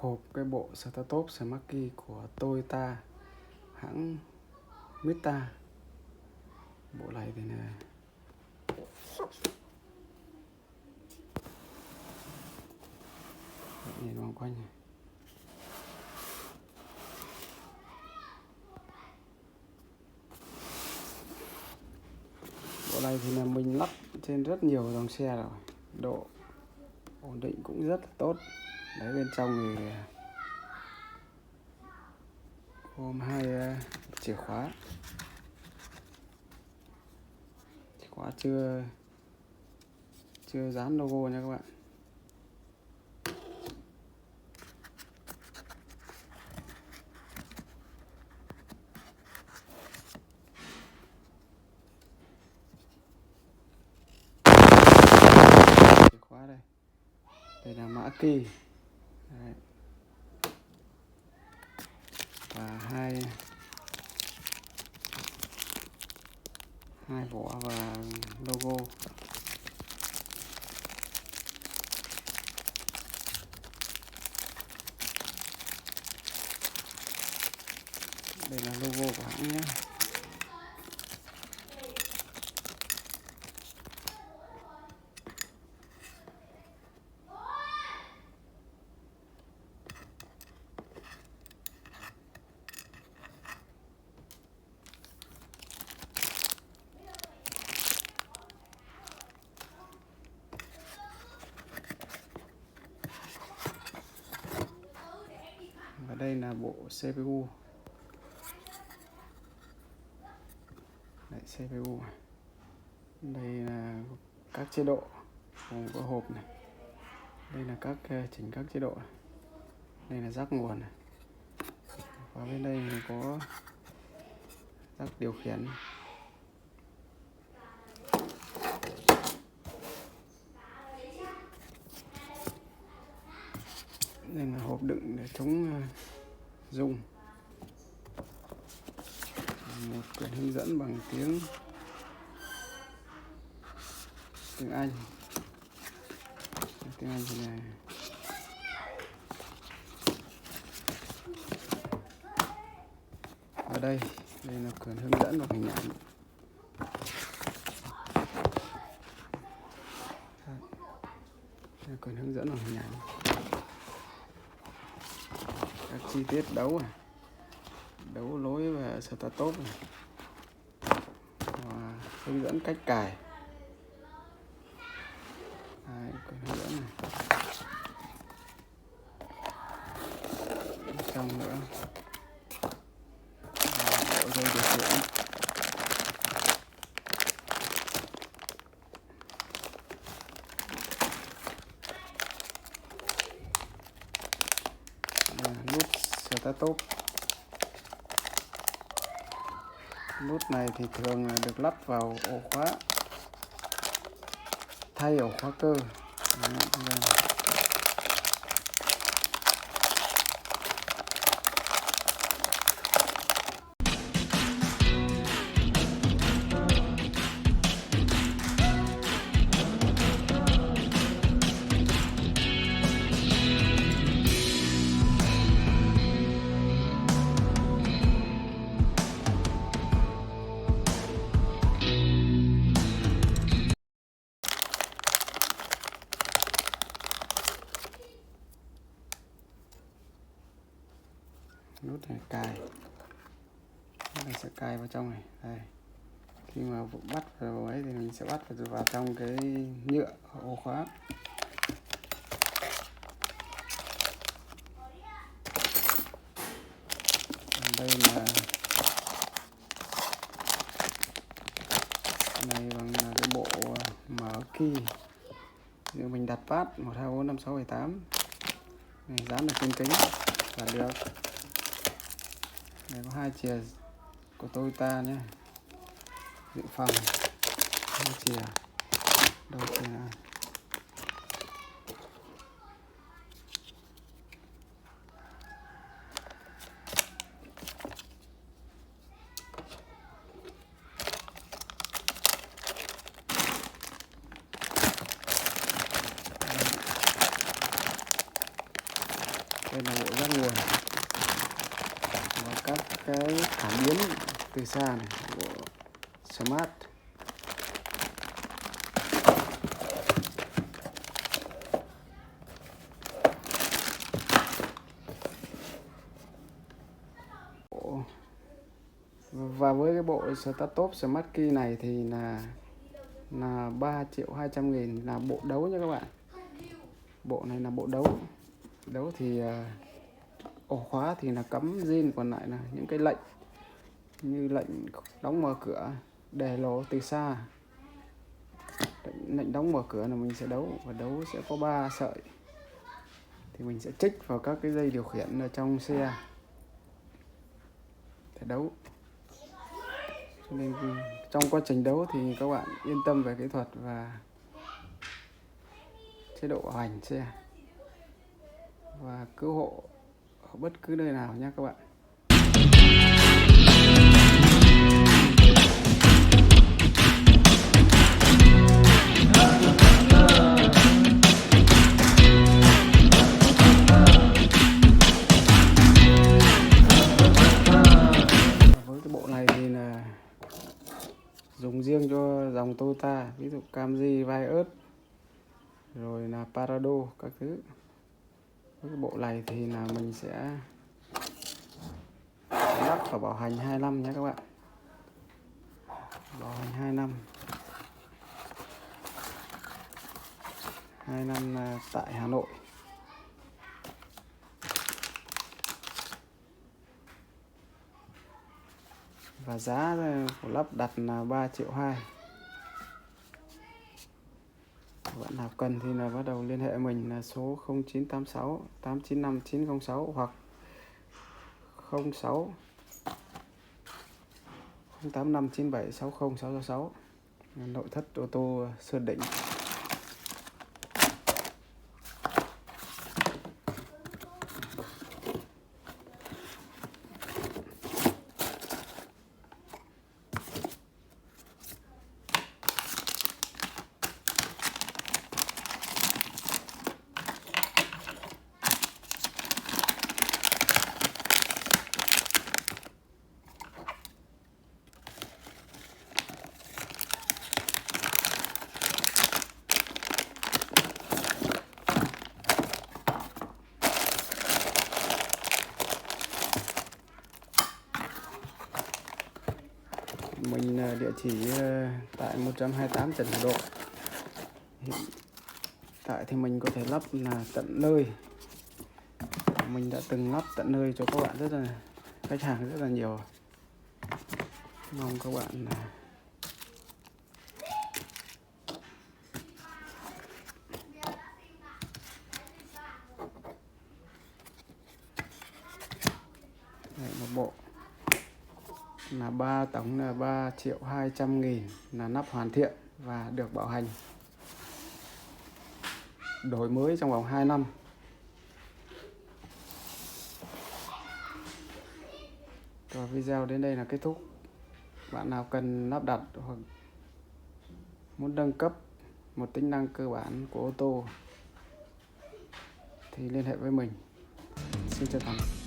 hộp cái bộ Startup Smart Key của Toyota hãng Mita. Bộ này thì là nhìn vòng quanh này. Bộ này thì là mình lắp trên rất nhiều dòng xe rồi, độ ổn định cũng rất là tốt. Đấy, bên trong thì gồm hai chìa khóa chưa dán logo nha các bạn. Chìa khóa đây là mã key. Đấy. Và hai vỏ và logo. Đây là logo của hãng nhé. Và đây là bộ CPU. Đấy, CPU. Đây là các chế độ gồm có hộp này. Đây là chỉnh các chế độ này. Đây là jack nguồn này. Và bên đây thì có jack điều khiển. Đây là hộp đựng để chống rung. Một quyển hướng dẫn bằng tiếng Anh. Tiếng Anh thì này. Ở đây là quyển hướng dẫn bằng hình ảnh. Đây là quyển hướng dẫn bằng hình ảnh. Các chi tiết đấu lối và Startup này. Và hướng dẫn cách cài. Đấy, quyển hướng dẫn này. Trong nữa bộ dây điều khiển. Nút Startup. Nút này thì thường được lắp vào ổ khóa, thay ổ khóa cơ. Nút này cài. Nút này sẽ cài vào trong này. Đây. Khi mà bắt vào ấy thì mình sẽ bắt vào trong cái nhựa ổ khóa. Đây là bằng cái bộ mở key. Giờ mình đặt pass 1 2 4 5 6 7 8. Này dán được trên kính là được. Đây có hai chìa của Toyota nhé. Dự phòng. Hai chìa. Đầu chìa này. Đây là bộ giác nguồn và các cái cảm biến từ xa này, bộ smart. Và với cái bộ Startop Smart Key này thì là 3.200.000 là bộ đấu nha các bạn. Bộ này là bộ đấu. Đấu thì ổ khóa thì là cắm zin, còn lại là những cái lệnh như lệnh đóng mở cửa, đề lỗ từ xa. Lệnh đóng mở cửa là mình sẽ đấu, và đấu sẽ có 3 sợi thì mình sẽ trích vào các cái dây điều khiển ở trong xe để đấu. Cho nên trong quá trình đấu thì các bạn yên tâm về kỹ thuật và chế độ bảo hành xe và cứu hộ ở bất cứ nơi nào nhé các bạn. Với cái bộ này thì là dùng riêng cho dòng Toyota, ví dụ Camry, Vios, rồi là Parado các thứ. Với cái bộ này thì là mình sẽ lắp vào bảo hành 2 năm nhé các bạn. Bảo hành 2 năm. 2 năm tại Hà Nội. Và giá của lắp đặt là 3,2 triệu. Các bạn nào cần thì là bắt đầu liên hệ mình là số 0986 895 906 hoặc 06 085 97 60 666. Nội thất ô tô Sơn Định. Mình địa chỉ tại 128 Trần Hưng Đạo. Hiện tại thì mình có thể lắp là tận nơi. Mình đã từng lắp tận nơi cho các bạn rất là khách hàng rất là nhiều. Mong các bạn một bộ là tổng là 3.200.000 là nắp hoàn thiện và được bảo hành đổi mới trong vòng 2 năm. Và video đến đây là kết thúc. Bạn nào cần lắp đặt hoặc muốn nâng cấp một tính năng cơ bản của ô tô thì liên hệ với mình. Xin chân thành.